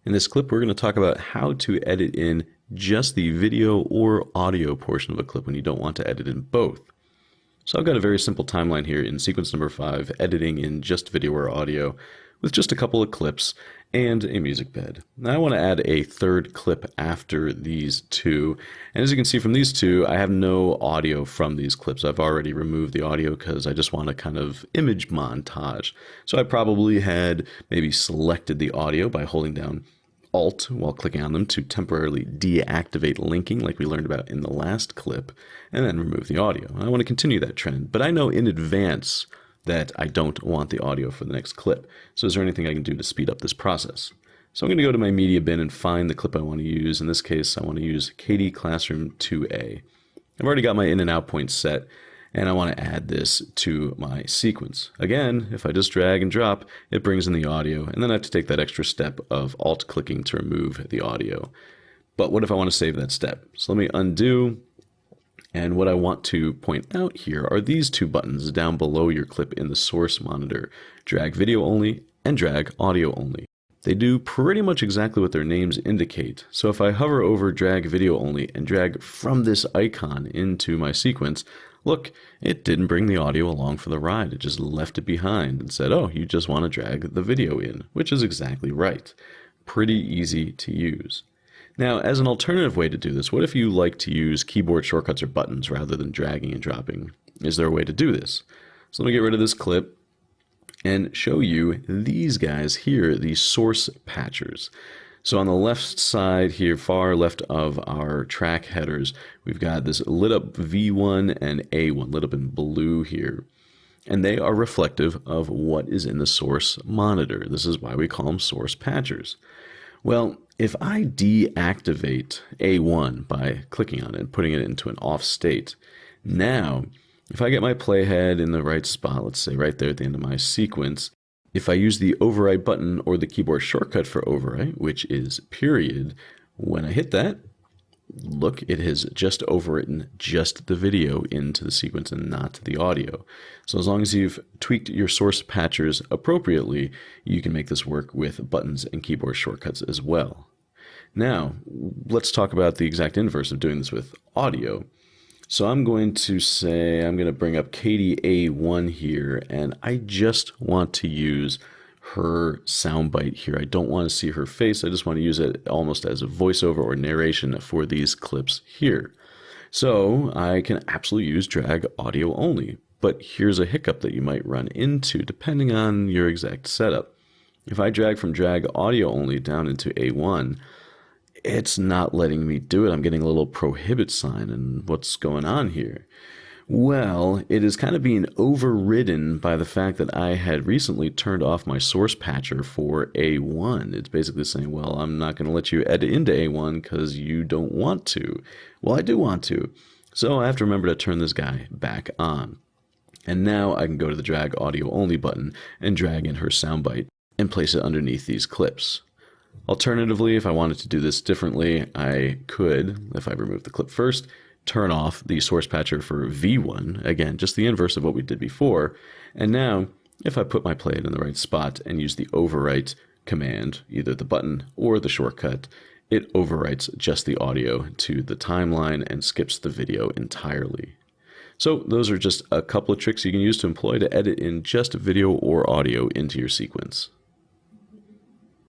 In this clip, we're going to talk about how to edit in just the video or audio portion of a clip when you don't want to edit in both. So I've got a very simple timeline here in sequence number 5, editing in just video or audio with just a couple of clips and a music bed. Now I want to add a third clip after these two, and as you can see from these two, I have no audio from these clips. I've already removed the audio because I just want a kind of image montage. So I probably had maybe selected the audio by holding down Alt while clicking on them to temporarily deactivate linking like we learned about in the last clip, and then remove the audio. I want to continue that trend, but I know in advance that I don't want the audio for the next clip. So is there anything I can do to speed up this process? So I'm going to go to my media bin and find the clip I want to use. In this case, I want to use KD Classroom 2A. I've already got my in and out points set, and I want to add this to my sequence. Again, if I just drag and drop, it brings in the audio, and then I have to take that extra step of alt clicking to remove the audio. But what if I want to save that step? So let me undo, and what I want to point out here are these two buttons down below your clip in the source monitor: drag video only and drag audio only. They do pretty much exactly what their names indicate. So if I hover over drag video only and drag from this icon into my sequence, look, it didn't bring the audio along for the ride. It just left it behind and said, oh, you just want to drag the video in, which is exactly right. Pretty easy to use. Now, as an alternative way to do this, what if you like to use keyboard shortcuts or buttons rather than dragging and dropping? Is there a way to do this? So let me get rid of this clip and show you these guys here, the source patchers. So on the left side here, far left of our track headers, we've got this lit up V1 and A1, lit up in blue here. And they are reflective of what is in the source monitor. This is why we call them source patchers. Well, if I deactivate A1 by clicking on it and putting it into an off state, now if I get my playhead in the right spot, let's say right there at the end of my sequence, if I use the overwrite button or the keyboard shortcut for overwrite, which is period, when I hit that, look, it has just overwritten just the video into the sequence and not the audio. So as long as you've tweaked your source patchers appropriately, you can make this work with buttons and keyboard shortcuts as well. Now, let's talk about the exact inverse of doing this with audio. So I'm going to say, I'm going to bring up KDA1 here, and I just want to use her soundbite here. I don't want to see her face. I just want to use it almost as a voiceover or narration for these clips here. So I can absolutely use drag audio only, but here's a hiccup that you might run into depending on your exact setup. If I drag from drag audio only down into A1, it's not letting me do it. I'm getting a little prohibit sign, and what's going on here? Well, it is kind of being overridden by the fact that I had recently turned off my source patcher for A1. It's basically saying, well, I'm not going to let you edit into A1 because you don't want to. Well, I do want to. So I have to remember to turn this guy back on. And now I can go to the drag audio only button and drag in her soundbite and place it underneath these clips. Alternatively, if I wanted to do this differently, I could, if I remove the clip first, turn off the source patcher for V1, again, just the inverse of what we did before. And now, if I put my playhead in the right spot and use the overwrite command, either the button or the shortcut, it overwrites just the audio to the timeline and skips the video entirely. So those are just a couple of tricks you can use to employ to edit in just video or audio into your sequence.